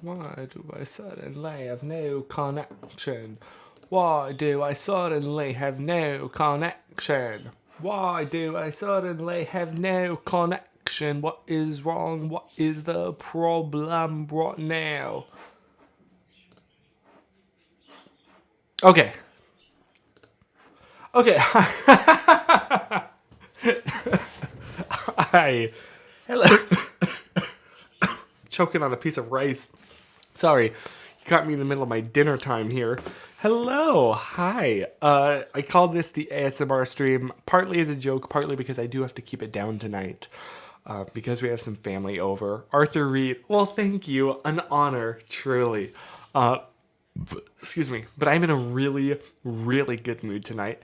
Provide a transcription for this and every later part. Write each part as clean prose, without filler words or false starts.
Why do I suddenly have no connection? Why do I suddenly have no connection? Why do I suddenly have no connection? What is wrong? What is the problem right now? Okay. Okay. Hi. Hello. Choking on a piece of rice. Sorry, you caught me in the middle of my dinner time here. Hello, hi. I called this the ASMR stream partly as a joke, partly because I do have to keep it down tonight. Because we have some family over. Arthur Reed, well, thank you. An honor, truly. Excuse me, but I'm in a really, really good mood tonight.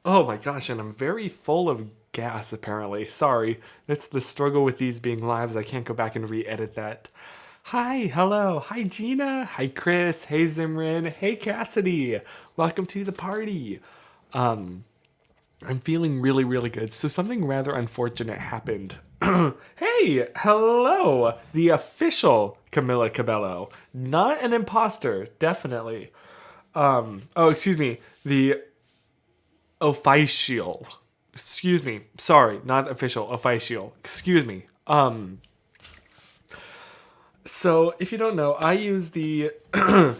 Oh my gosh, and I'm very full of gas apparently. Sorry, that's the struggle with these being lives. I can't go back and re-edit that. Hi, hello, hi Gina, hi Chris, hey Zimrin, hey Cassidy. Welcome to the party. I'm feeling really, really good. So something rather unfortunate happened. Hey, hello, the official Camilla Cabello, not an imposter, definitely. Oh, excuse me, the official. Excuse me, sorry, not official, official. Excuse me. So if you don't know, I use the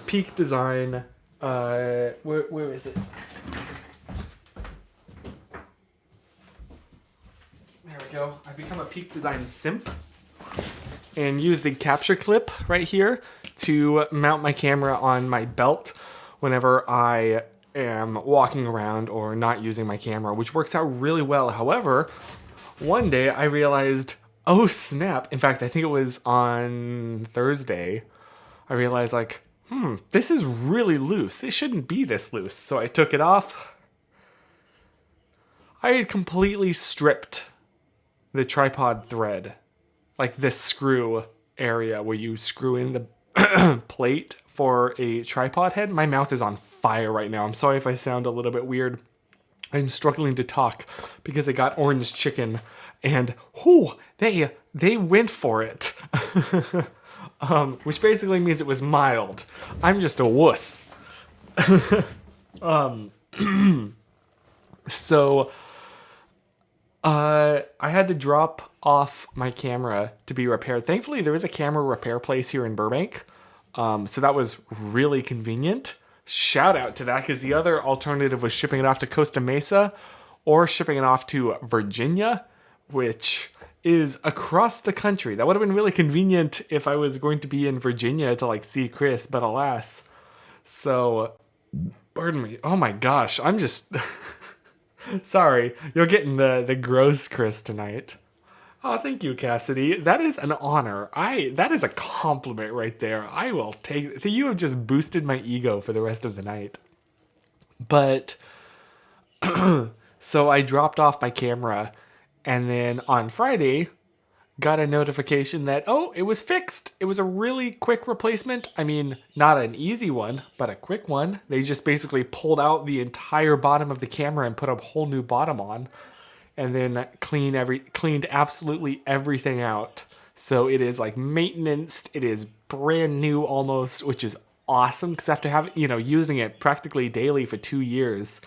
Peak Design. Where is it? There we go. I've become a Peak Design simp and use the capture clip right here to mount my camera on my belt whenever I am walking around or not using my camera, which works out really well. However, one day I realized, oh snap. In fact, I think it was on Thursday. I realized like, this is really loose. It shouldn't be this loose. So I took it off. I had completely stripped the tripod thread, like this screw area where you screw in the plate for a tripod head. My mouth is on fire right now. I'm sorry if I sound a little bit weird. I'm struggling to talk because I got orange chicken and they went for it. Which basically means it was mild. I'm just a wuss. So I had to drop off my camera to be repaired. Thankfully, there is a camera repair place here in Burbank. So that was really convenient. Shout out to that, because the other alternative was shipping it off to Costa Mesa or shipping it off to Virginia, which is across the country. That would have been really convenient if I was going to be in Virginia to like see Chris, but alas. So, pardon me. Oh my gosh, I'm just... Sorry, you're getting the gross Chris tonight. Oh, thank you, Cassidy. That is an honor. That is a compliment right there. I will take. You have just boosted my ego for the rest of the night. But so I dropped off my camera, and then on Friday got a notification that, oh, it was fixed. It was a really quick replacement. I mean, not an easy one, but a quick one. They just basically pulled out the entire bottom of the camera and put a whole new bottom on, and then cleaned absolutely everything out. So it is like maintenance. It is brand new almost, which is awesome, because after using it practically daily for 2 years,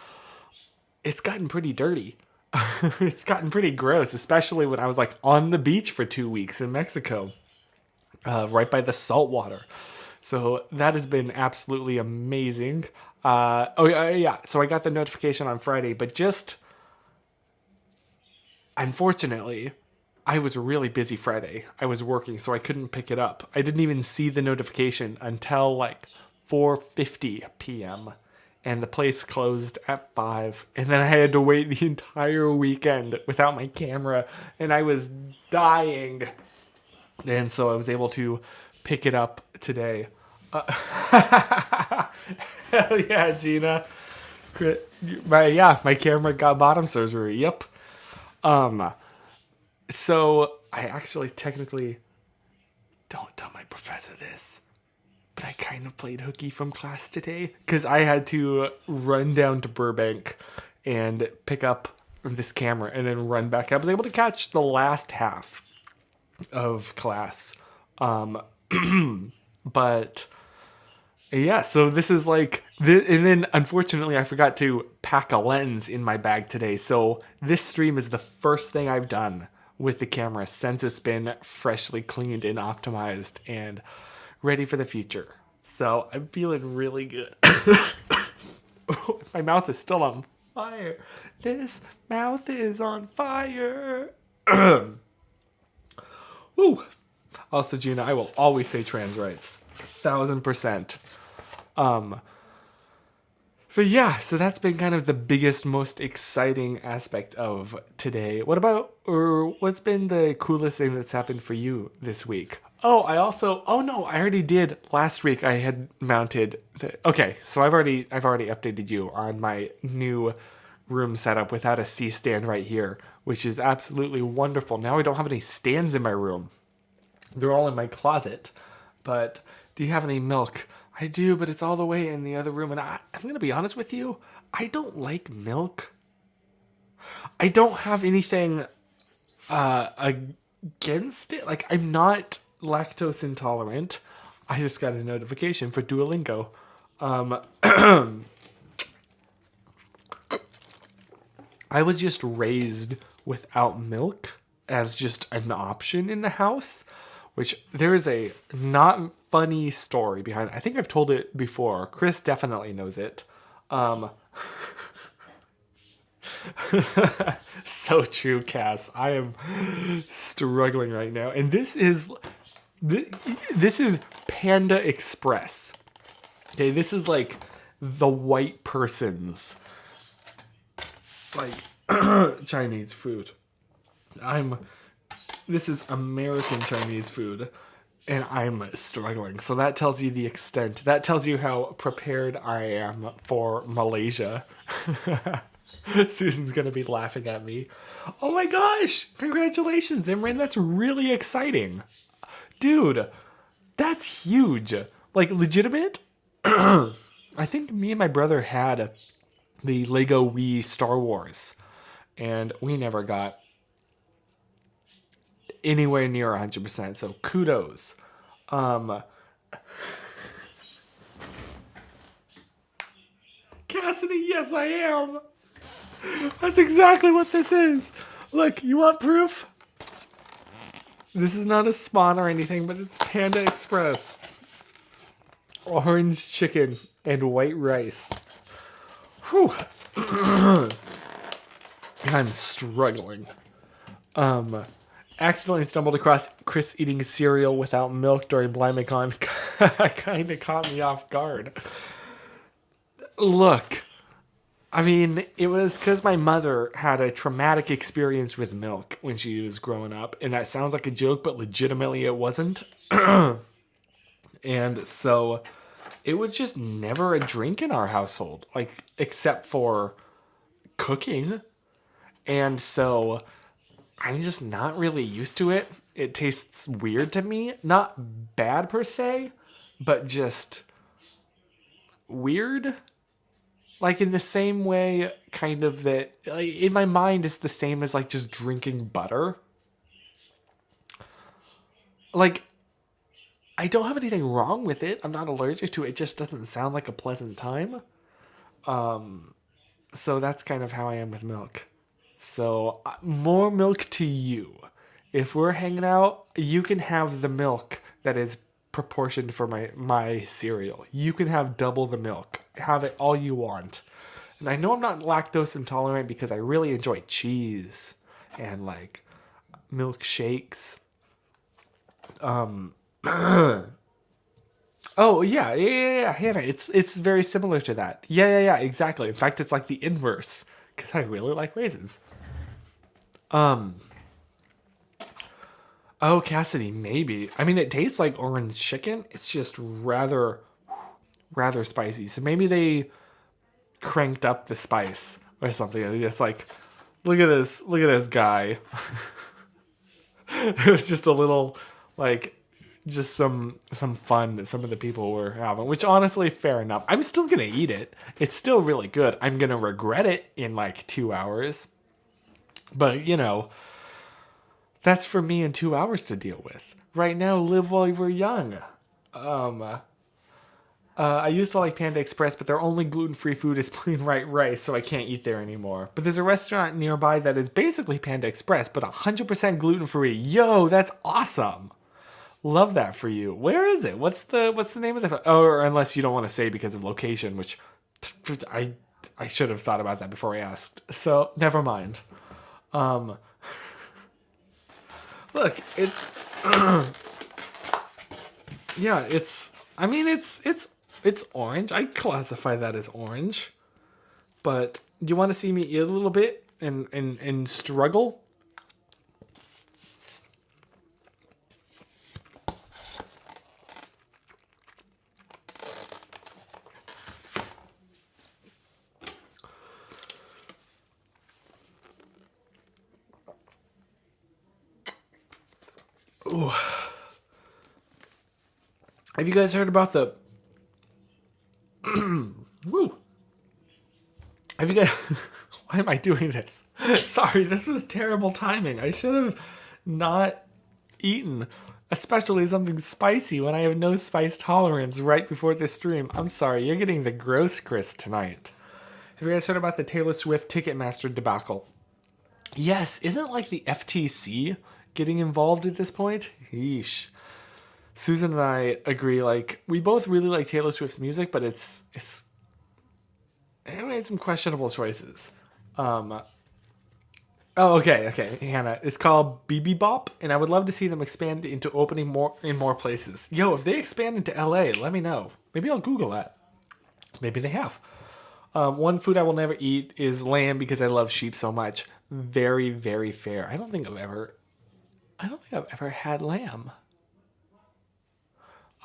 it's gotten pretty dirty. It's gotten pretty gross, especially when I was like on the beach for 2 weeks in Mexico, right by the salt water. So that has been absolutely amazing. Yeah. So I got the notification on Friday, but just unfortunately, I was really busy Friday. I was working, so I couldn't pick it up. I didn't even see the notification until like 4:50 p.m. and the place closed at 5, and then I had to wait the entire weekend without my camera, and I was dying. And so I was able to pick it up today. Hell yeah, Gina. My camera got bottom surgery. Yep. So I actually technically don't tell my professor this, but I kind of played hooky from class today because I had to run down to Burbank and pick up this camera and then run back. I was able to catch the last half of class. But yeah, so this is like, and then unfortunately I forgot to pack a lens in my bag today. So this stream is the first thing I've done with the camera since it's been freshly cleaned and optimized and ready for the future. So I'm feeling really good. My mouth is still on fire. This mouth is on fire. Woo. Also, Gina, I will always say trans rights. 1000%. But yeah, so that's been kind of the biggest, most exciting aspect of today. What about, or what's been the coolest thing that's happened for you this week? Oh, I already did last week. I had mounted okay, so I've already updated you on my new room setup without a C stand right here, which is absolutely wonderful. Now I don't have any stands in my room. They're all in my closet. But do you have any milk? I do, but it's all the way in the other room. And I'm going to be honest with you. I don't like milk. I don't have anything against it. Like, I'm not lactose intolerant. I just got a notification for Duolingo. I was just raised without milk as just an option in the house, which there is a not funny story behind it. I think I've told it before. Chris definitely knows it. So true, Cass. I am struggling right now. And this is Panda Express. Okay, this is like the white person's like Chinese food. This is American Chinese food, and I'm struggling. So that tells you the extent. That tells you how prepared I am for Malaysia. Susan's gonna be laughing at me. Oh my gosh! Congratulations, Imran. That's really exciting. Dude, that's huge. Like, legitimate? I think me and my brother had the Lego Wii Star Wars, and we never got anywhere near 100%, so kudos. Cassidy, yes I am. That's exactly what this is. Look, you want proof? This is not a spawn or anything, but it's Panda Express. Orange chicken and white rice. Whew. I'm struggling. Accidentally stumbled across Chris eating cereal without milk during BlimeyCon. Kind of caught me off guard. Look, I mean, it was because my mother had a traumatic experience with milk when she was growing up. And that sounds like a joke, but legitimately it wasn't. And so it was just never a drink in our household, like, except for cooking. And so I'm just not really used to it. It tastes weird to me. Not bad per se, but just weird. Like, in the same way, kind of, that, like, in my mind, it's the same as, like, just drinking butter. Like, I don't have anything wrong with it. I'm not allergic to it. It just doesn't sound like a pleasant time. So that's kind of how I am with milk. So, more milk to you. If we're hanging out, you can have the milk that is proportioned for my cereal. You can have double the milk. Have it all you want. And I know I'm not lactose intolerant because I really enjoy cheese and, like, milkshakes. Oh, yeah, Hannah, it's very similar to that. Yeah, exactly. In fact, it's like the inverse, because I really like raisins. Oh, Cassidy, maybe. I mean, it tastes like orange chicken. It's just rather spicy. So maybe they cranked up the spice or something. They just like, look at this guy. It was just a little, like, just some fun that some of the people were having, which honestly, fair enough. I'm still gonna eat it. It's still really good. I'm gonna regret it in like 2 hours. But, you know, that's for me in 2 hours to deal with. Right now, live while we're young. I used to like Panda Express, but their only gluten-free food is plain white rice, so I can't eat there anymore. But there's a restaurant nearby that is basically Panda Express, but 100% gluten-free. Yo, that's awesome. Love that for you. Where is it? What's the name of the? Oh, or unless you don't want to say because of location, which I should have thought about that before I asked. So never mind. Look, it's yeah, it's. I mean, it's orange. I classify that as orange. But do you want to see me eat a little bit and struggle? Ooh. Have you guys heard about the woo? Have you guys why am I doing this? Sorry, this was terrible timing. I should have not eaten, especially something spicy when I have no spice tolerance right before this stream. I'm sorry, you're getting the gross Chris tonight. Have you guys heard about the Taylor Swift Ticketmaster debacle? Yes, isn't like the FTC getting involved at this point? Yeesh. Susan and I agree, like, we both really like Taylor Swift's music, but it made some questionable choices. Oh, okay, Hannah. It's called BB Bop, and I would love to see them expand into opening in more places. Yo, if they expand into LA, let me know. Maybe I'll Google that. Maybe they have. One food I will never eat is lamb because I love sheep so much. Very, very fair. I don't think I've ever had lamb.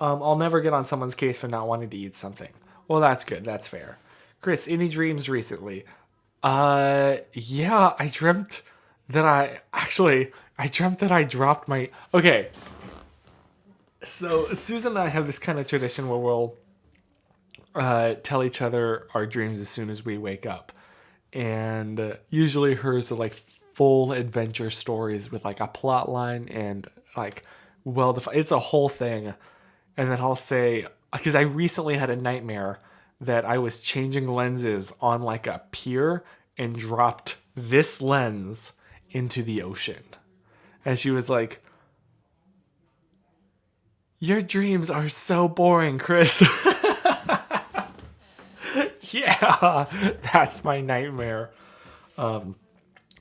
I'll never get on someone's case for not wanting to eat something. Well, that's good. That's fair. Chris, any dreams recently? Yeah, I dreamt that I dropped my... Okay. So, Susan and I have this kind of tradition where we'll tell each other our dreams as soon as we wake up. And usually hers are like full adventure stories with like a plot line and like well-defined... It's a whole thing. And then I'll say... Because I recently had a nightmare that I was changing lenses on like a pier and dropped this lens into the ocean. And she was like, "Your dreams are so boring, Chris." Yeah, that's my nightmare.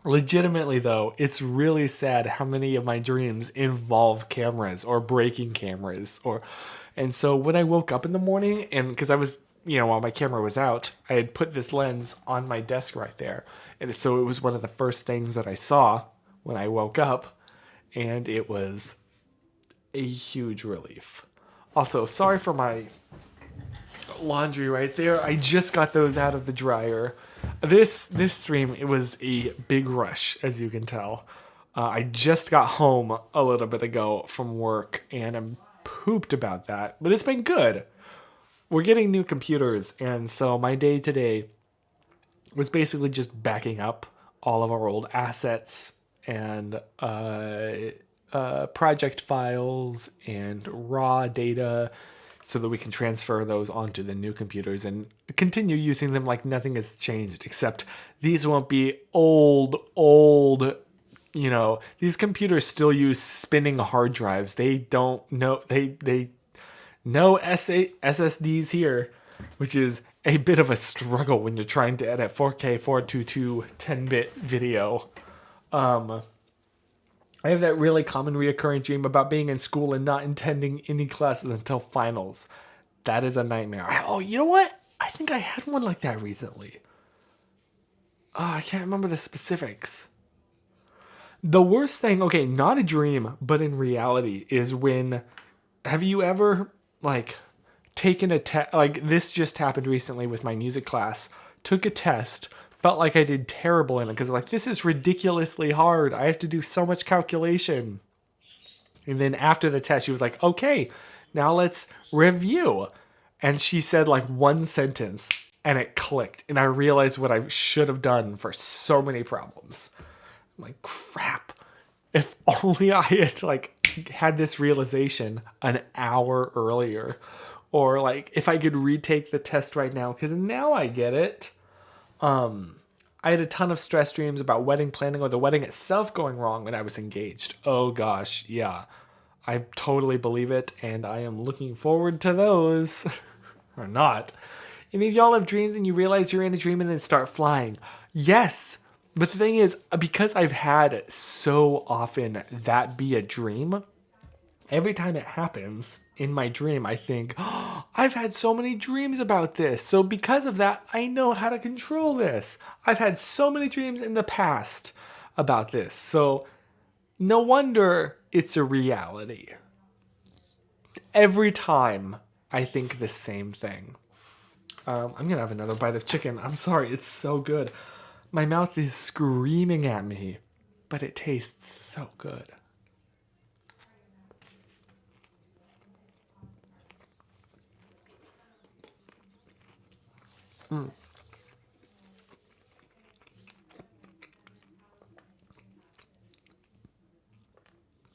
Legitimately though, it's really sad how many of my dreams involve cameras or breaking cameras and so when I woke up in the morning, and because I was, while my camera was out, I had put this lens on my desk right there. And so it was one of the first things that I saw when I woke up. And it was a huge relief. Also, sorry for my laundry right there. I just got those out of the dryer. This stream, it was a big rush, as you can tell. I just got home a little bit ago from work, and I'm pooped about that. But it's been good. We're getting new computers, and so my day today was basically just backing up all of our old assets and project files and raw data so that we can transfer those onto the new computers and continue using them like nothing has changed, except these won't be old, these computers still use spinning hard drives. They don't know, they no SSDs here, which is a bit of a struggle when you're trying to edit 4K 422 10-bit video. I have that really common reoccurring dream about being in school and not attending any classes until finals. That is a nightmare. Oh, you know what? I think I had one like that recently. Oh, I can't remember the specifics. The worst thing, okay, not a dream, but in reality, is when... Have you ever... taken a test, this just happened recently with my music class, took a test, felt like I did terrible in it, because this is ridiculously hard, I have to do so much calculation. And then after the test, she was like, "Okay, now let's review." And she said one sentence, and it clicked, and I realized what I should have done for so many problems. I'm like, crap. If only I had had this realization an hour earlier. Or like if I could retake the test right now, because now I get it. I had a ton of stress dreams about wedding planning or the wedding itself going wrong when I was engaged. Oh gosh, yeah. I totally believe it, and I am looking forward to those. Or not. Any of y'all have dreams and you realize you're in a dream and then start flying? Yes! But the thing is, because I've had so often that be a dream, every time it happens in my dream, I think, oh, I've had so many dreams about this. So because of that, I know how to control this. I've had so many dreams in the past about this. So no wonder it's a reality. Every time I think the same thing. I'm going to have another bite of chicken. I'm sorry, it's so good. My mouth is screaming at me, but it tastes so good.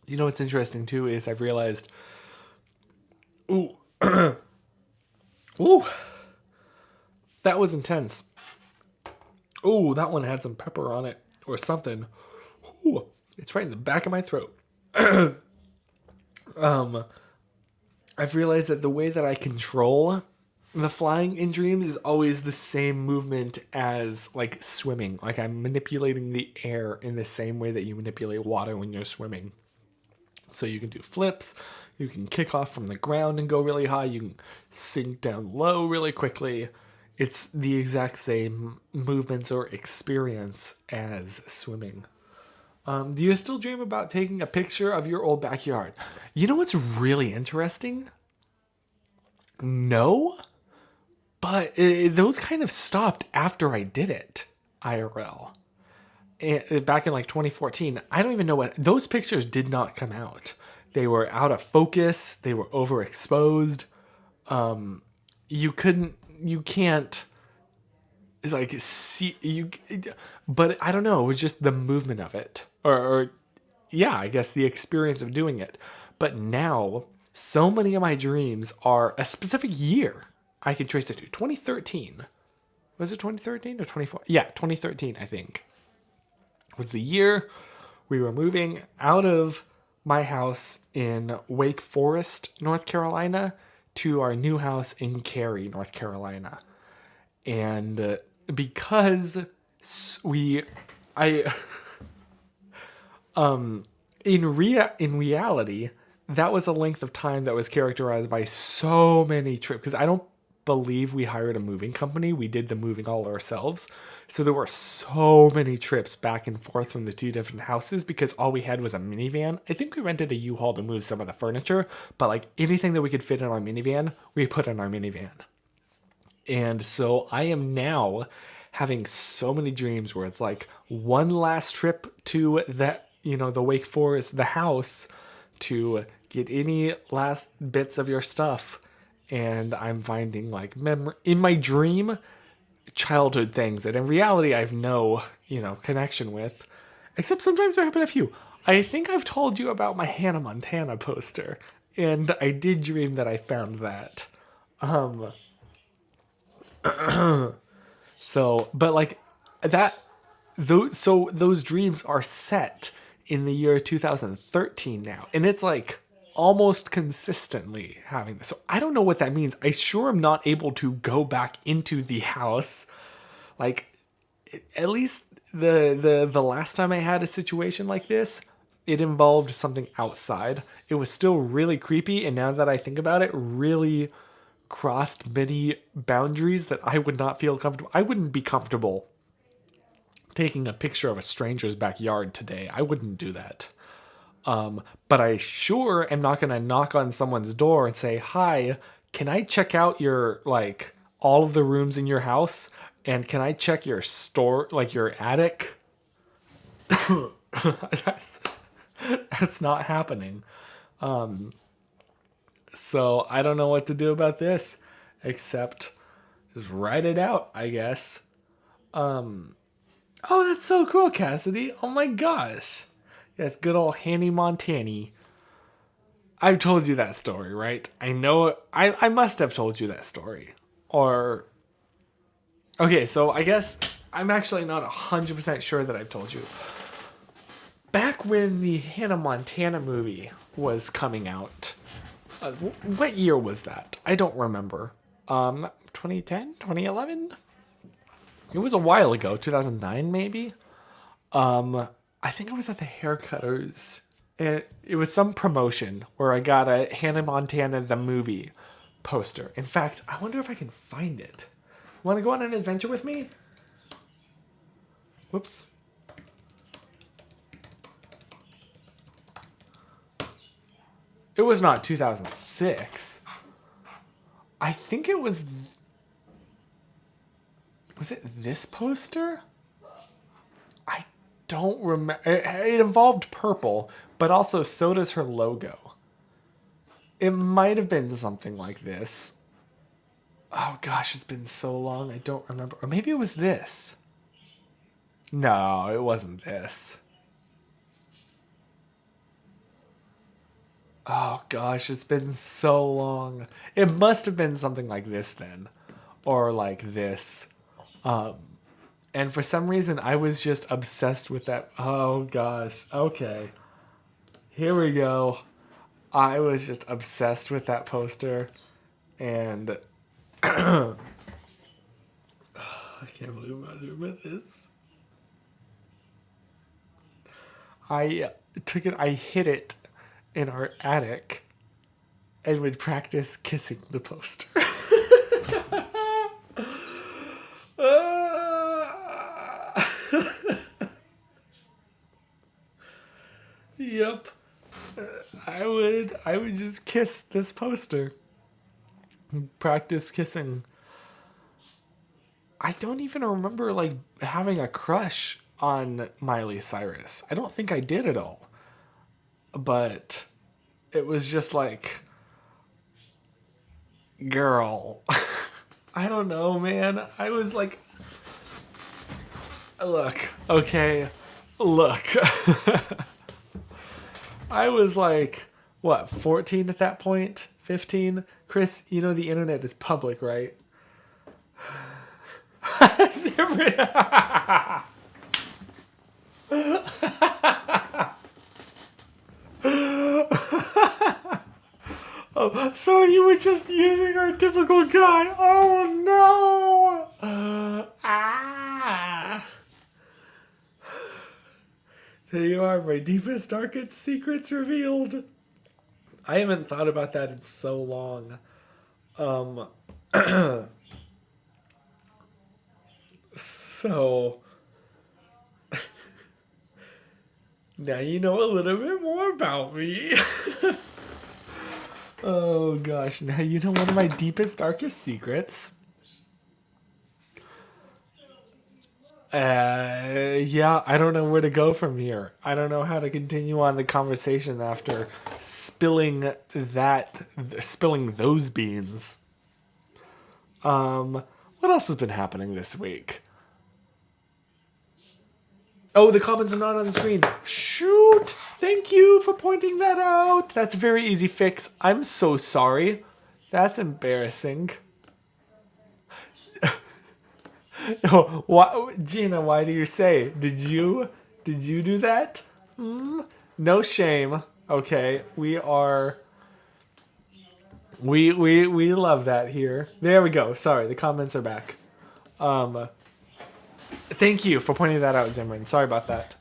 You know what's interesting too is I've realized, ooh, ooh, that was intense. Ooh, that one had some pepper on it or something. Ooh, it's right in the back of my throat. I've realized that the way that I control the flying in dreams is always the same movement as like swimming. Like I'm manipulating the air in the same way that you manipulate water when you're swimming. So you can do flips, you can kick off from the ground and go really high, you can sink down low really quickly. It's the exact same movements or experience as swimming. Do you still dream about taking a picture of your old backyard? You know what's really interesting? No, but those kind of stopped after I did it, IRL. Back in like 2014, I don't even know what, those pictures did not come out. They were out of focus, they were overexposed. You can't like see you, but I don't know, it was just the movement of it. Or yeah, I guess the experience of doing it. But now, so many of my dreams are a specific year. I can trace it to 2013. Was it 2013 or 24? Yeah, 2013, I think. Was the year we were moving out of my house in Wake Forest, North Carolina, to our new house in Cary, North Carolina. And because in reality, that was a length of time that was characterized by so many trips. Because I don't believe we hired a moving company. We did the moving all ourselves. So there were so many trips back and forth from the two different houses because all we had was a minivan. I think we rented a U-Haul to move some of the furniture, but like anything that we could fit in our minivan, we put in our minivan. And so I am now having so many dreams where it's like one last trip to that, the Wake Forest, the house, to get any last bits of your stuff. And I'm finding like in my dream, childhood things that in reality I have no, connection with. Except sometimes there have been a few. I think I've told you about my Hannah Montana poster. And I did dream that I found that. So, but like that, those dreams are set in the year 2013 now. And it's like almost consistently having this. So I don't know what that means. I sure am not able to go back into the house. Like at least the last time I had a situation like this, it involved something outside. It was still really creepy. And now that I think about it, really crossed many boundaries that I would not feel comfortable. I wouldn't be comfortable taking a picture of a stranger's backyard today. I wouldn't do that. But I sure am not going to knock on someone's door and say, "Hi, can I check out your, like, all of the rooms in your house? And can I check your store, like your attic?" That's not happening. So I don't know what to do about this, except just write it out, I guess. Oh, that's so cool, Cassidy. Oh my gosh. Yes, good old Hanny Montani. I've told you that story, right? I know I must have told you that story. Or okay, so I guess I'm actually not 100% sure that I've told you. Back when the Hannah Montana movie was coming out, what year was that? I don't remember. 2010, 2011? It was a while ago, 2009 maybe. I think I was at the haircutters. It was some promotion where I got a Hannah Montana the movie poster. In fact, I wonder if I can find it. Want to go on an adventure with me? Whoops. It was not 2006. I think it was... Was it this poster? I don't remember. It involved purple, but also so does her logo. It might have been something like this. Oh gosh, it's been so long, I don't remember. Or maybe it was this. No, it wasn't this. Oh gosh, it's been so long. It must have been something like this then. Or like this. And for some reason, I was just obsessed with that. Oh gosh, okay. Here we go. I was just obsessed with that poster. And I can't believe I'm not doing this. I took it, I hid it in our attic and would practice kissing the poster. Yep. I would just kiss this poster. Practice kissing. I don't even remember like having a crush on Miley Cyrus. I don't think I did at all. But it was just like, girl. I don't know, man. I was like, look, okay, look. I was like, what, 14 at that point? 15? Chris, you know the internet is public, right? Oh, so you were just using our typical guy. Oh no! There you are, my deepest, darkest secrets revealed. I haven't thought about that in so long. So now you know a little bit more about me. Oh gosh, now you know one of my deepest, darkest secrets. Yeah, I don't know where to go from here. I don't know how to continue on the conversation after spilling those beans. What else has been happening this week? Oh, the comments are not on the screen. Shoot! Thank you for pointing that out. That's a very easy fix. I'm so sorry. That's embarrassing. Gina, why do you say? Did you do that? No shame. Okay, we love that here. There we go. Sorry, the comments are back. Thank you for pointing that out, Zimran. Sorry about that.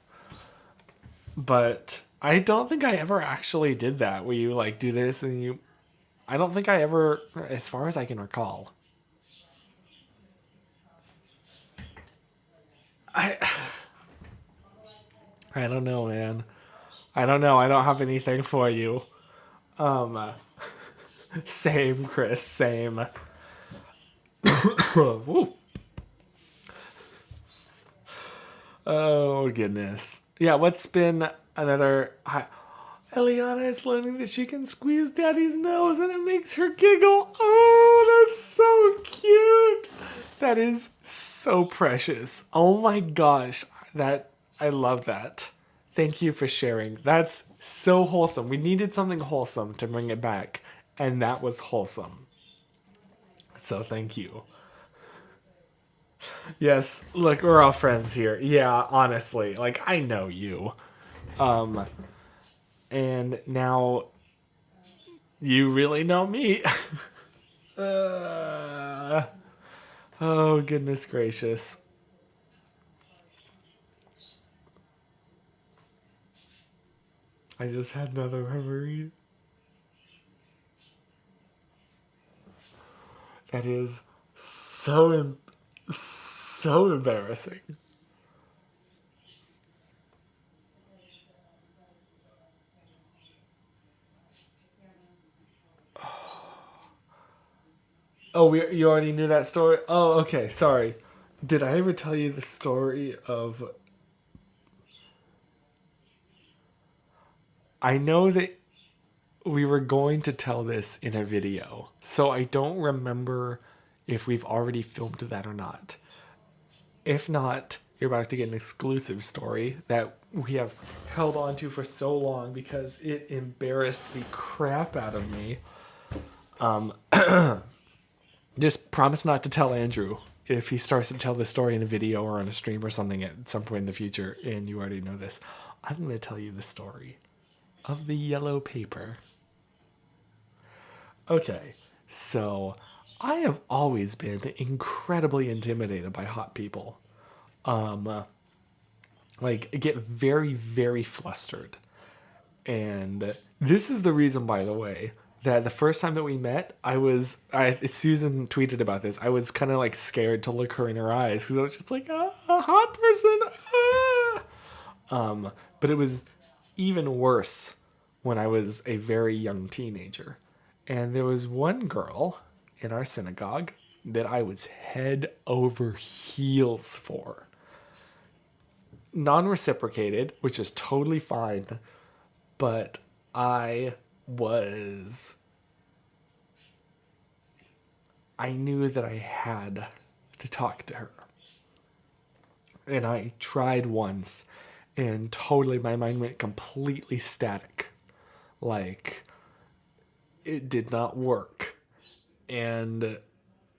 But I don't think I ever actually did that, where you like do this and you... I don't think I ever, as far as I can recall. I don't know, man. I don't know. I don't have anything for you. Same, Chris. Same. Woo. Oh, goodness. Yeah, what's been another... Eliana is learning that she can squeeze Daddy's nose and it makes her giggle. Oh, that's so cute. That is so precious. Oh my gosh. I love that. Thank you for sharing. That's so wholesome. We needed something wholesome to bring it back, and that was wholesome. So thank you. Yes, look, we're all friends here. Yeah, honestly, like I know you. Um and now you really know me. uh, oh goodness gracious. I just had another memory. That is so embarrassing. Oh, you already knew that story? Oh, okay, sorry. Did I ever tell you the story of... I know that we were going to tell this in a video, so I don't remember if we've already filmed that or not. If not, you're about to get an exclusive story that we have held on to for so long because it embarrassed the crap out of me. Just promise not to tell Andrew if he starts to tell this story in a video or on a stream or something at some point in the future, and you already know this. I'm going to tell you the story of the yellow paper. Okay, so I have always been incredibly intimidated by hot people. Like, get very, very flustered. And this is the reason, by the way, that the first time that we met, Susan tweeted about this. I was kind of like scared to look her in her eyes because I was just like, a hot person. But it was even worse when I was a very young teenager. And there was one girl in our synagogue that I was head over heels for. Non-reciprocated, which is totally fine, but I knew that I had to talk to her. And I tried once, and totally my mind went completely static. Like, it did not work. And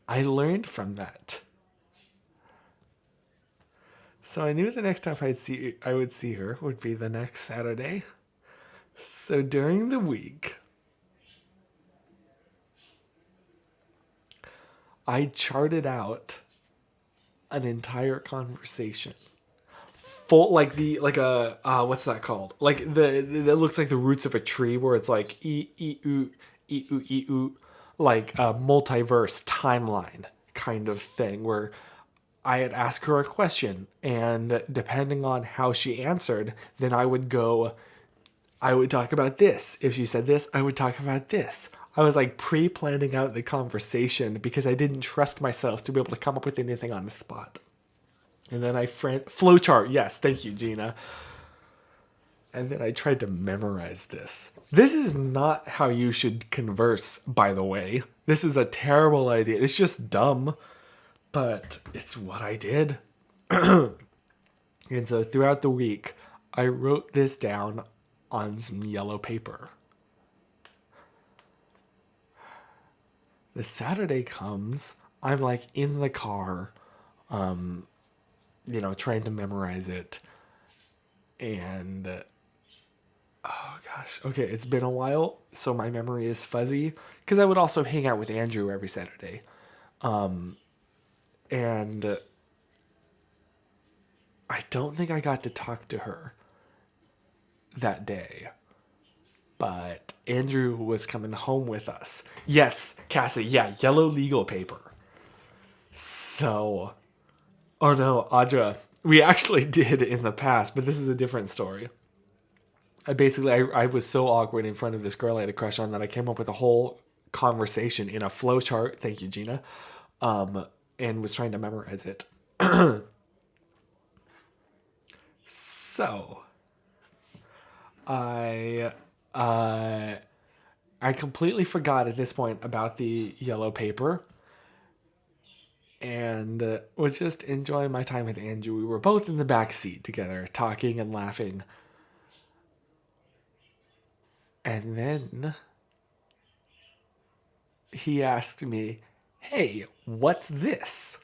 I learned from that. So I knew the next time I would see her would be the next Saturday. So during the week, I charted out an entire conversation. Full, like what's that called? Like that looks like the roots of a tree where it's like like a multiverse timeline kind of thing where I had asked her a question, and depending on how she answered, then I would talk about this. If she said this, I would talk about this. I was like pre-planning out the conversation because I didn't trust myself to be able to come up with anything on the spot. And then flowchart. Yes, thank you, Gina. And then I tried to memorize this. This is not how you should converse, by the way. This is a terrible idea. It's just dumb. But it's what I did. And so throughout the week, I wrote this down on some yellow paper. The Saturday comes, I'm like in the car, trying to memorize it. And, oh gosh, okay, it's been a while, so my memory is fuzzy. Because I would also hang out with Andrew every Saturday. And I don't think I got to talk to her that day. But Andrew was coming home with us. Yes, Cassie, yeah, yellow legal paper. So, oh no, Audra, we actually did in the past, but this is a different story. I was so awkward in front of this girl I had a crush on that I came up with a whole conversation in a flowchart. Thank you, Gina. And was trying to memorize it. So, I completely forgot at this point about the yellow paper and was just enjoying my time with Andrew. We were both in the back seat together, talking and laughing. And then he asked me, "Hey, what's this?"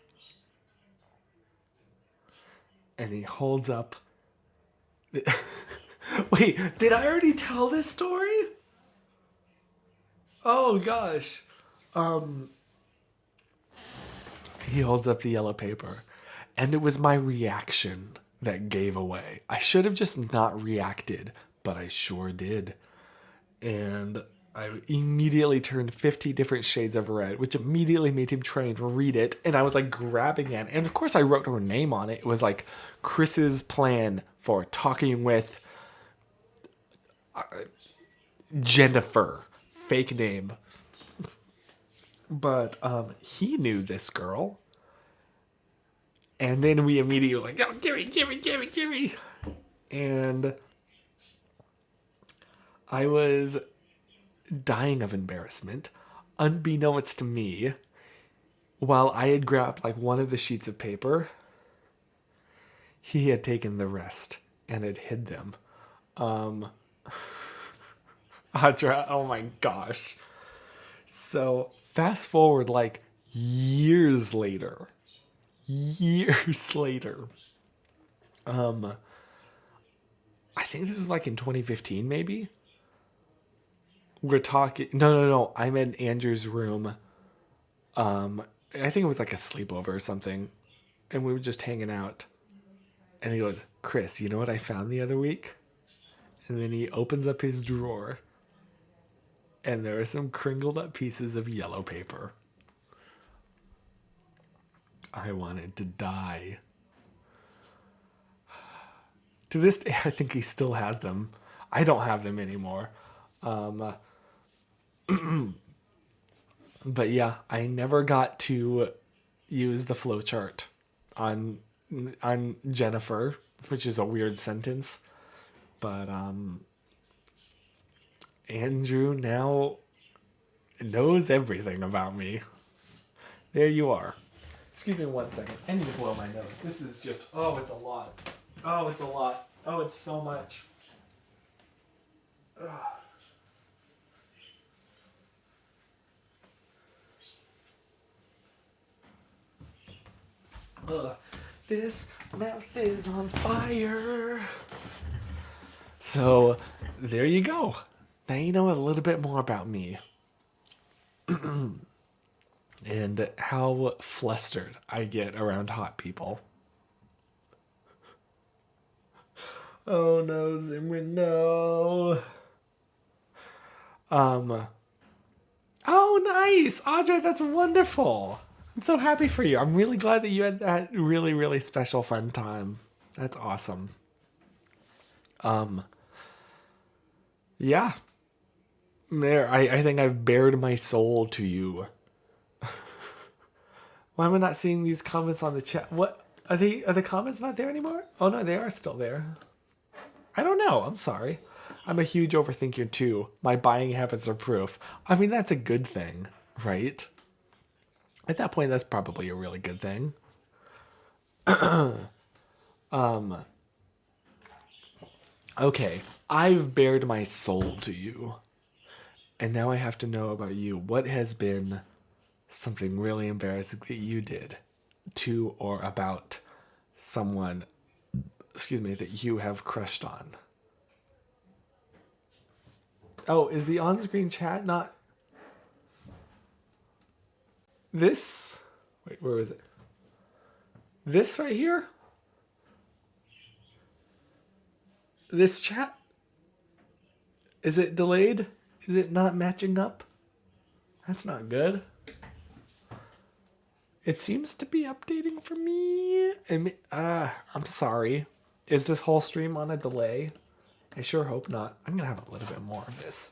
And he holds up. Wait, did I already tell this story? Oh gosh. He holds up the yellow paper, and it was my reaction that gave away. I should have just not reacted, but I sure did. And I immediately turned 50 different shades of red, which immediately made him try and read it. And I was like grabbing it. And of course, I wrote her name on it. It was like Chris's plan for talking with Jennifer, fake name. But he knew this girl. And then we immediately were like, "Oh, give me. And I was dying of embarrassment, unbeknownst to me, while I had grabbed like one of the sheets of paper, he had taken the rest and had hid them. Audra, oh my gosh. So fast forward like years later. I think this was like in 2015 maybe. We're talking. No. I'm in Andrew's room. I think it was like a sleepover or something, and we were just hanging out. And he goes, "Chris, you know what I found the other week?" And then he opens up his drawer, and there are some crinkled up pieces of yellow paper. I wanted to die. To this day, I think he still has them. I don't have them anymore. But yeah, I never got to use the flowchart on Jennifer, which is a weird sentence. But Andrew now knows everything about me. There you are. Excuse me 1 second. I need to blow my nose. This is just, oh, it's a lot. Oh, it's a lot. Oh, it's so much. Ugh. Ugh. This mouth is on fire. So, there you go. Now you know a little bit more about me. And how flustered I get around hot people. Oh no, Zimran, no. Oh, nice. Audra, that's wonderful. I'm so happy for you. I'm really glad that you had that really, really special fun time. That's awesome. Yeah. There, I think I've bared my soul to you. Why am I not seeing these comments on the chat? What are the comments not there anymore? Oh no, they are still there. I don't know. I'm sorry. I'm a huge overthinker too. My buying habits are proof. I mean, that's a good thing, right? At that point, that's probably a really good thing. Okay, I've bared my soul to you. And now I have to know about you. What has been something really embarrassing that you did to or about someone, that you have crushed on? Oh, is the on-screen chat not... This? Wait, where is it? This right here? This chat? Is it delayed? Is it not matching up? That's not good. It seems to be updating for me. I'm sorry. Is this whole stream on a delay? I sure hope not. I'm gonna have a little bit more of this.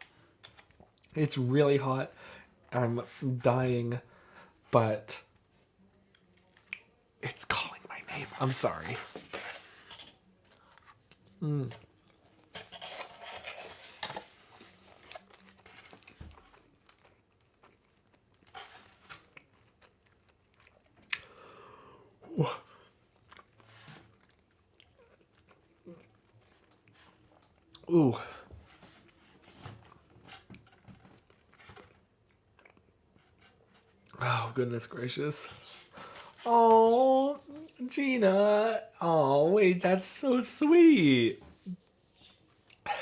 It's really hot. I'm dying, but it's calling my name. I'm sorry. Ooh. Oh, goodness gracious. Oh, Gina. Oh, wait, that's so sweet. I'm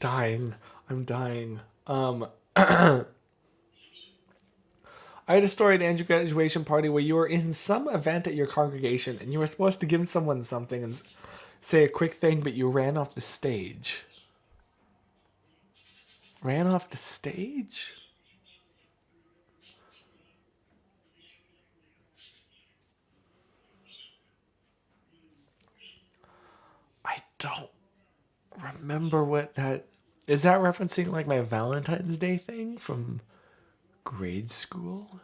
dying. I'm dying. I had a story at Andrew's graduation party where you were in some event at your congregation and you were supposed to give someone something and say a quick thing, but you ran off the stage. Ran off the stage? I don't remember what that... Is that referencing like my Valentine's Day thing from grade school?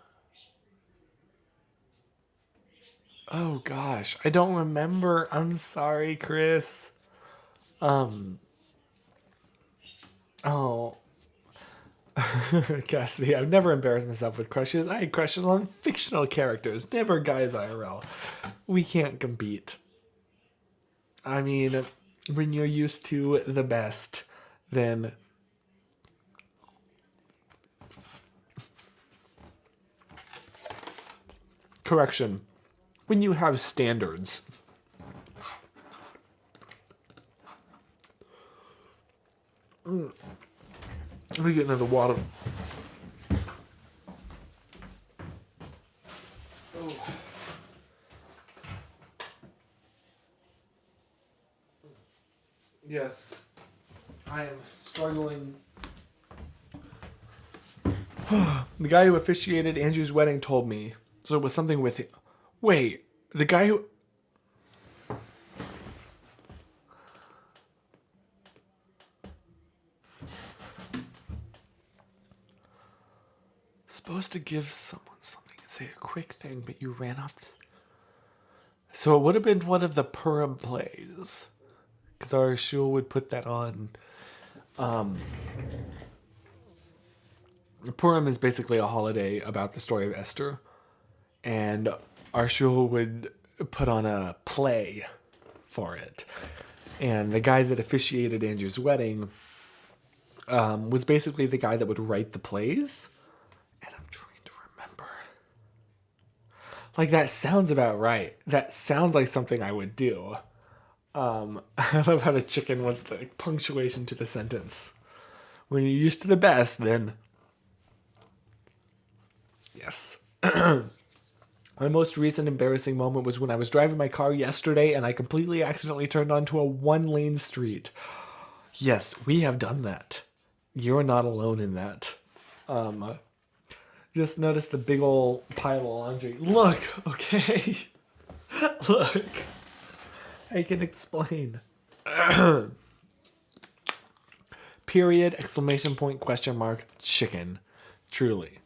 Oh gosh, I don't remember. I'm sorry, Chris. Oh, Cassidy, I've never embarrassed myself with crushes. I had crushes on fictional characters, never guys IRL. We can't compete. I mean, when you're used to the best, then... Correction. When you have standards. Let me get another water. Oh. Yes. I am struggling. The guy who officiated Andrew's wedding told me. So it was something with it. Wait, the guy who... Supposed to give someone something and say a quick thing, but you ran off. So it would have been one of the Purim plays. Because our shul would put that on. Purim is basically a holiday about the story of Esther. And our shul would put on a play for it. And the guy that officiated Andrew's wedding was basically the guy that would write the plays. And I'm trying to remember. Like, that sounds about right. That sounds like something I would do. I love how the chicken wants the punctuation to the sentence. When you're used to the best, then... Yes. My most recent embarrassing moment was when I was driving my car yesterday and I completely accidentally turned onto a one-lane street. Yes, we have done that. You're not alone in that. Just notice the big old pile of laundry. Look, okay? Look. I can explain. Period, exclamation point, question mark, chicken. Truly.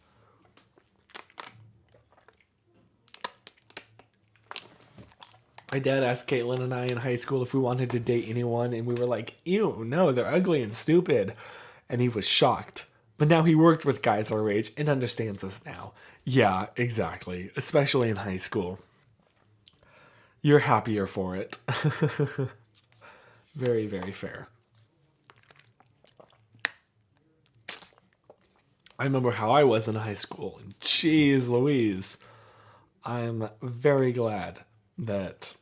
My dad asked Caitlin and I in high school if we wanted to date anyone, and we were like, ew, no, they're ugly and stupid. And he was shocked. But now he worked with guys our age and understands us now. Yeah, exactly. Especially in high school. You're happier for it. Very, very fair. I remember how I was in high school. And jeez Louise. I'm very glad that...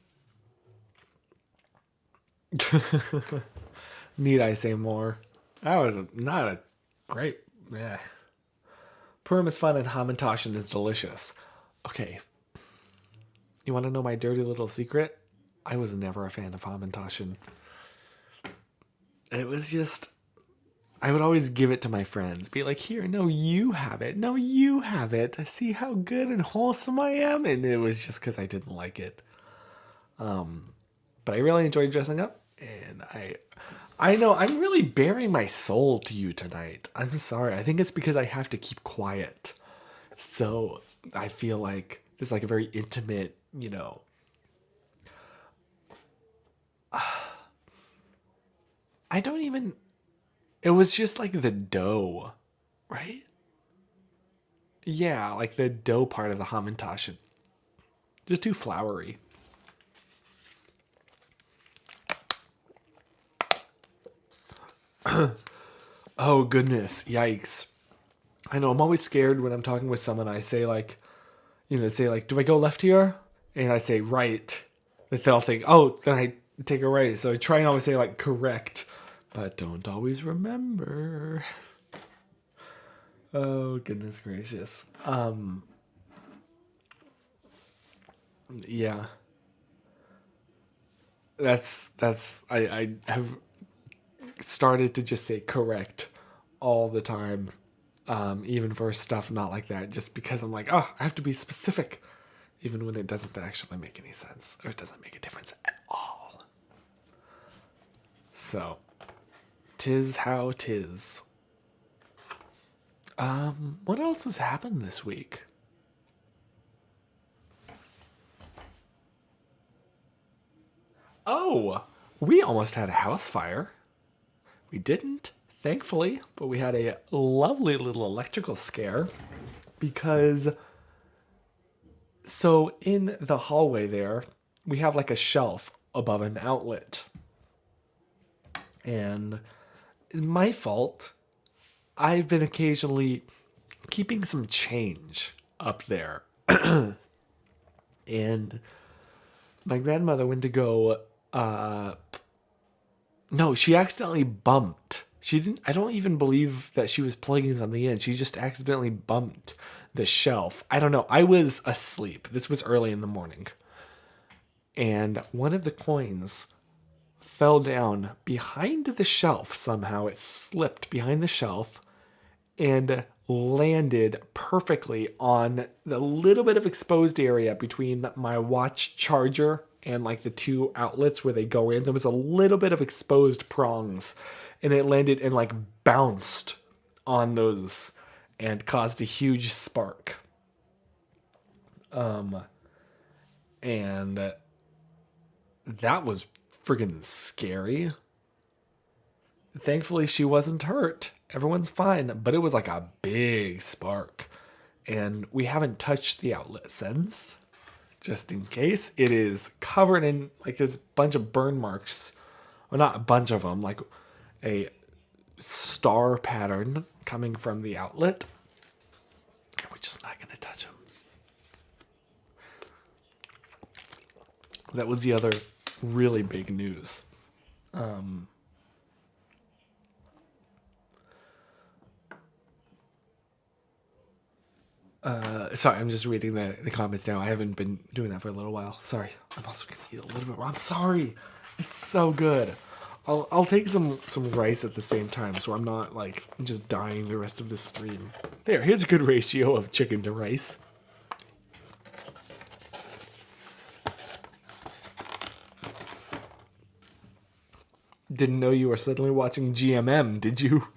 Need I say more? That was not a great... Yeah. Purim is fun and Hamantashen is delicious. Okay. You want to know my dirty little secret? I was never a fan of Hamantashen. It was just... I would always give it to my friends. Be like, here, no, you have it. No, you have it. See how good and wholesome I am? And it was just because I didn't like it. But I really enjoyed dressing up. And I know I'm really bearing my soul to you tonight. I'm sorry. I think it's because I have to keep quiet. So I feel like this is like a very intimate, you know. I don't even... It was just like the dough, right? Yeah, like the dough part of the Hamantashen. Just too floury. Oh, goodness. Yikes. I know I'm always scared when I'm talking with someone. I say like, they say like, do I go left here? And I say right. That they'll think, oh, then I take a right. So I try and always say like correct, but don't always remember. Oh, goodness gracious. Yeah. I have started to just say correct all the time, even for stuff not like that, just because I'm like, oh, I have to be specific, even when it doesn't actually make any sense, or it doesn't make a difference at all. So, 'tis how 'tis. What else has happened this week? Oh, we almost had a house fire. We didn't, thankfully, but we had a lovely little electrical scare because, so in the hallway there, we have like a shelf above an outlet. And it's my fault. I've been occasionally keeping some change up there. And my grandmother went to go, no, she accidentally bumped. She didn't, I don't even believe that she was plugging something in. She just accidentally bumped the shelf. I don't know. I was asleep. This was early in the morning. And one of the coins fell down behind the shelf somehow. It slipped behind the shelf and landed perfectly on the little bit of exposed area between my watch charger and like the two outlets where they go in. There was a little bit of exposed prongs, and it landed and like bounced on those and caused a huge spark. And that was friggin' scary. Thankfully, she wasn't hurt. Everyone's fine, but it was like a big spark. And we haven't touched the outlet since, just in case. It is covered in like this bunch of burn marks. Well, not a bunch of them, like a star pattern coming from the outlet. And we're just not going to touch them. That was the other really big news. Sorry, I'm just reading the comments now. I haven't been doing that for a little while. Sorry. I'm also going to eat a little bit more. I'm sorry. It's so good. I'll take some rice at the same time so I'm not like just dying the rest of this stream. Here's a good ratio of chicken to rice. Didn't know you were suddenly watching GMM, did you?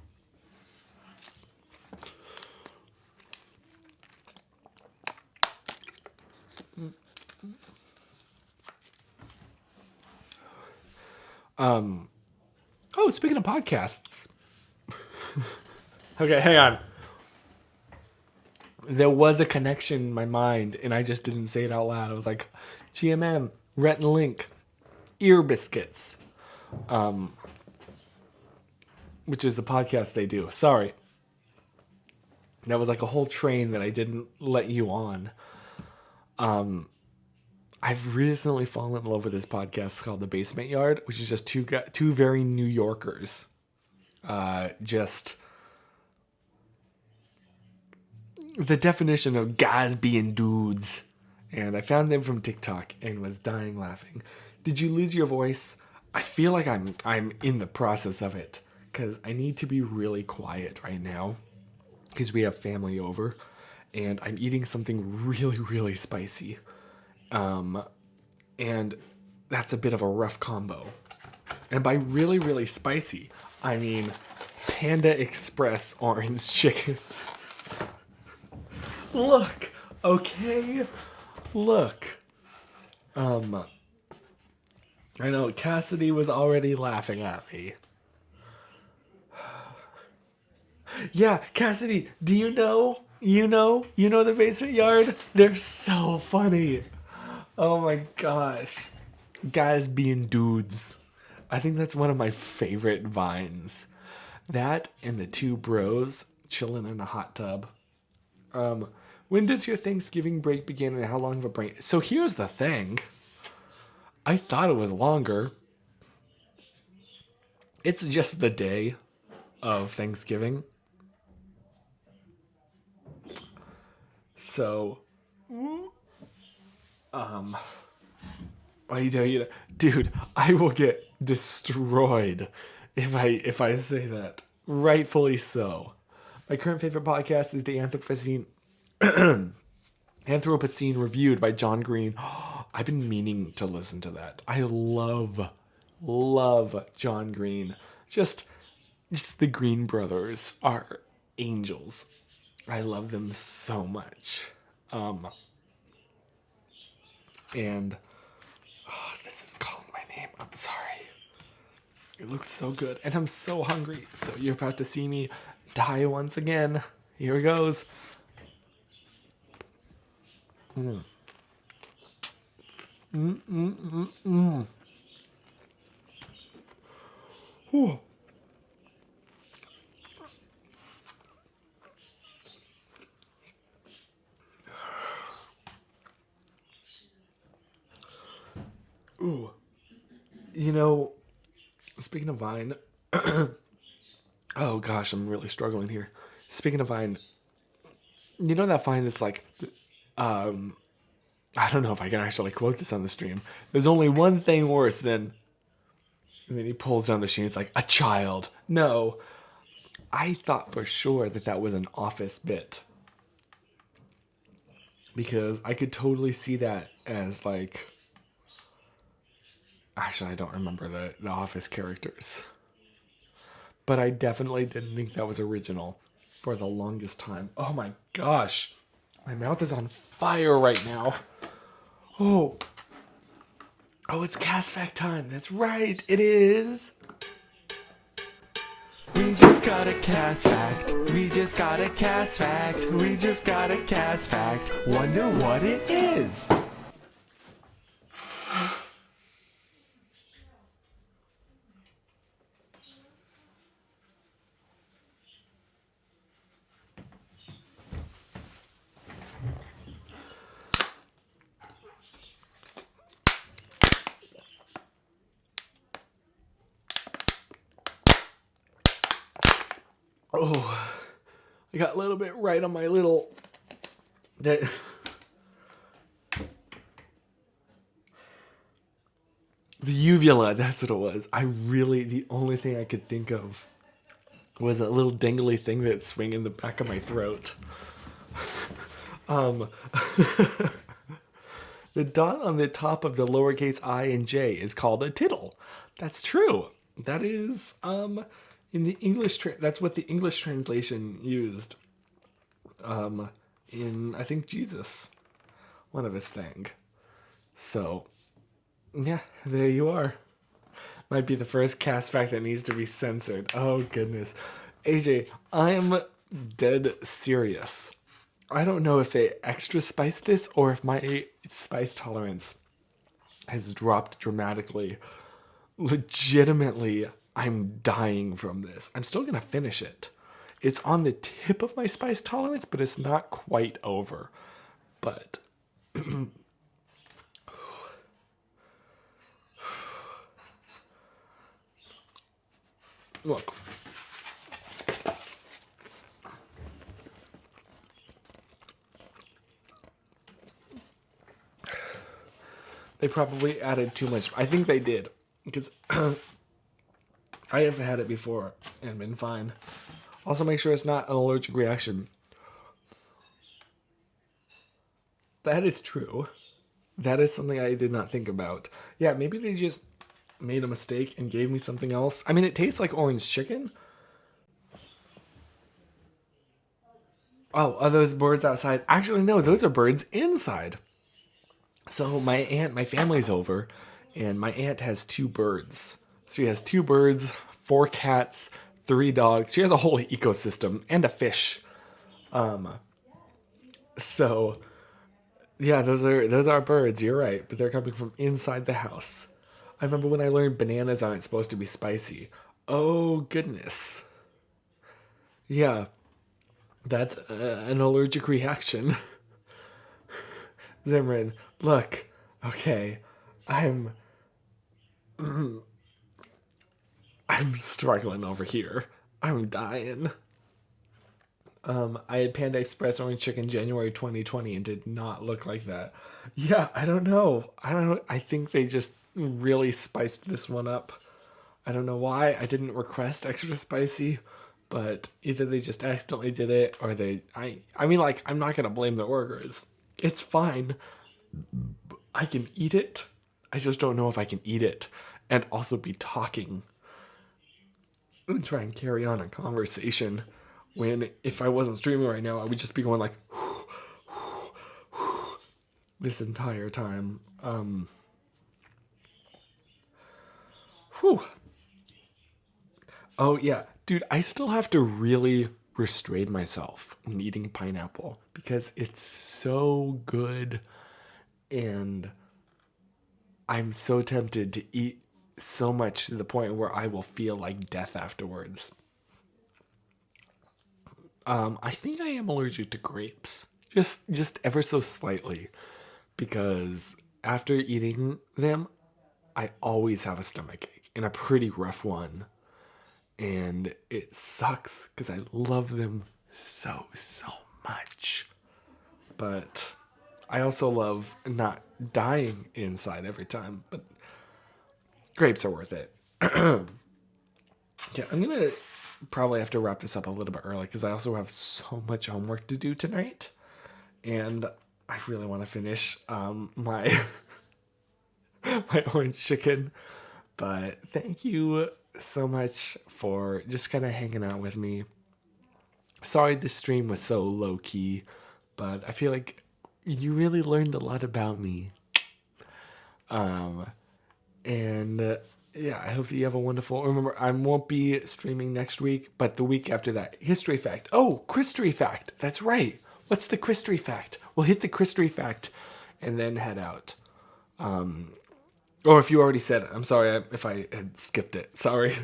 Oh, speaking of podcasts. Okay, hang on. There was a connection in my mind, and I just didn't say it out loud. I was like, GMM, Rhett and Link, Ear Biscuits, which is the podcast they do. Sorry. That was like a whole train that I didn't let you on. I've recently fallen in love with this podcast called The Basement Yard, which is just two very New Yorkers. Just the definition of guys being dudes. And I found them from TikTok and was dying laughing. Did you lose your voice? I feel like I'm in the process of it because I need to be really quiet right now because we have family over and I'm eating something really, really spicy. And that's a bit of a rough combo. And by really, really spicy, I mean Panda Express orange chicken. Look, okay? Look. I know Cassidy was already laughing at me. Yeah, Cassidy, do you know? You know the Basement Yard? They're so funny. Oh my gosh. Guys being dudes. I think that's one of my favorite vines. That and the two bros chilling in a hot tub. When does your Thanksgiving break begin and how long of a break? So here's the thing. I thought it was longer. It's just the day of Thanksgiving. So, dude, I will get destroyed if I say that. Rightfully so. My current favorite podcast is the Anthropocene Reviewed by John Green. I've been meaning to listen to that. I love John Green. Just the Green brothers are angels. I love them so much. And this is calling my name. I'm sorry. It looks so good, and I'm so hungry. So you're about to see me die once again. Here it goes. Ooh. Ooh. You know, speaking of Vine, oh gosh, I'm really struggling here. Speaking of Vine, you know that Vine that's like, I don't know if I can actually quote this on the stream. There's only one thing worse than, and then he pulls down the sheet. It's like a child. No, I thought for sure that was an Office bit because I could totally see that as like. Actually, I don't remember the Office characters. But I definitely didn't think that was original for the longest time. Oh my gosh. My mouth is on fire right now. Oh, it's cast fact time. That's right. It is. We just got a cast fact. We just got a cast fact. We just got a cast fact. Wonder what it is. Oh, I got a little bit right on my little. The uvula, that's what it was. The only thing I could think of was a little dangly thing that swing in the back of my throat. The dot on the top of the lowercase I and J is called a tittle. That's true. That is, in the English, that's what the English translation used. In, I think, Jesus, one of his thing. So, yeah, there you are. Might be the first cast fact that needs to be censored. Oh, goodness. AJ, I'm dead serious. I don't know if they extra spiced this or if my spice tolerance has dropped dramatically. Legitimately, I'm dying from this. I'm still going to finish it. It's on the tip of my spice tolerance, but it's not quite over. But look. They probably added too much. I think they did. Because I have had it before and been fine. Also, make sure it's not an allergic reaction. That is true. That is something I did not think about. Yeah, maybe they just made a mistake and gave me something else. I mean, it tastes like orange chicken. Oh, are those birds outside? Actually, no, those are birds inside. So my family's over, and my aunt has 2 birds. She has 2 birds, 4 cats, 3 dogs. She has a whole ecosystem and a fish. So yeah, those are birds. You're right, but they're coming from inside the house. I remember when I learned bananas aren't supposed to be spicy. Oh goodness. Yeah. That's an allergic reaction. Zimran, look. Okay, I'm I'm struggling over here. I'm dying. I had Panda Express orange chicken January 2020 and did not look like that. Yeah, I don't know. I don't know. I think they just really spiced this one up. I don't know why. I didn't request extra spicy, but either they just accidentally did it or I mean like I'm not going to blame the workers. It's fine. I can eat it. I just don't know if I can eat it and also be talking and try and carry on a conversation when if I wasn't streaming right now, I would just be going like this entire time. Whew. Oh yeah, dude, I still have to really restrain myself in eating pineapple because it's so good and I'm so tempted to eat so much to the point where I will feel like death afterwards. I think I am allergic to grapes, just ever so slightly, because after eating them, I always have a stomachache and a pretty rough one, and it sucks because I love them so much. But I also love not dying inside every time. But grapes are worth it. Yeah, I'm gonna probably have to wrap this up a little bit early because I also have so much homework to do tonight, and I really want to finish my my orange chicken. But thank you so much for just kind of hanging out with me. Sorry this stream was so low key, but I feel like you really learned a lot about me. And yeah, I hope that you have a wonderful. Remember, I won't be streaming next week, but the week after that, history fact. Oh, Christory fact. That's right. What's the Christory fact? We'll hit the Christory fact, and then head out. Or if you already said it, I'm sorry if I had skipped it. Sorry.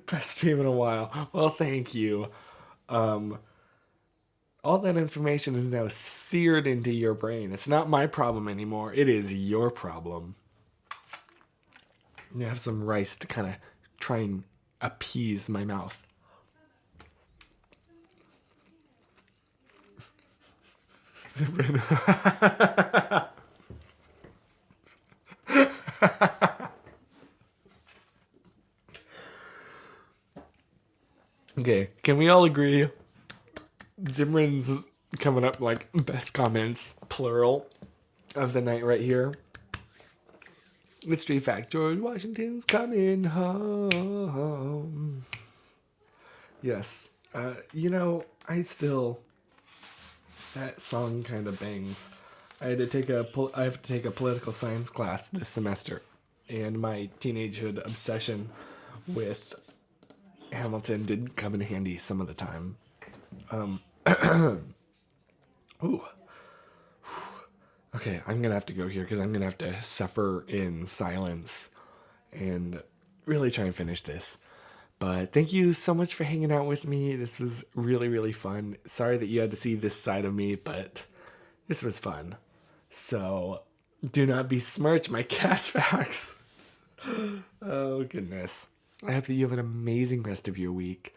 Best stream in a while. Well, thank you. All that information is now seared into your brain. It's not my problem anymore. It is your problem. You have some rice to kind of try and appease my mouth. Okay, can we all agree Zimran's coming up like best comments, plural, of the night right here? With Street Fact, George Washington's coming home. Yes. I still... That song kind of bangs. I have to take a political science class this semester, and my teenagehood obsession with Hamilton did come in handy some of the time. Ooh. Okay, I'm gonna have to go here because I'm gonna have to suffer in silence and really try and finish this. But thank you so much for hanging out with me. This was really, really fun. Sorry that you had to see this side of me, but this was fun. So do not besmirch my cast facts. Oh, goodness. I hope that you have an amazing rest of your week.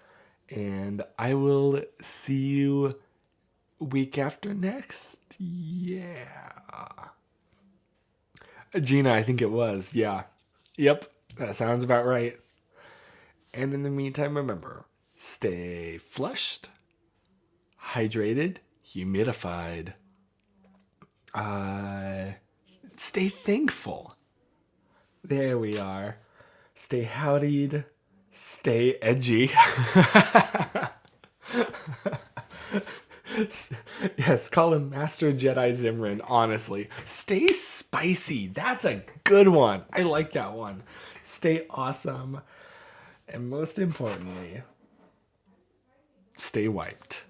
And I will see you week after next. Yeah. Gina, I think it was. Yeah. Yep. That sounds about right. And in the meantime, remember, stay flushed, hydrated, humidified. Stay thankful. There we are. Stay howdied. Stay edgy. Yes, call him Master Jedi Zimran, honestly. Stay spicy. That's a good one. I like that one. Stay awesome. And most importantly, stay wiped.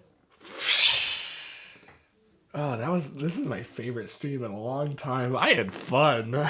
Oh, this is my favorite stream in a long time. I had fun.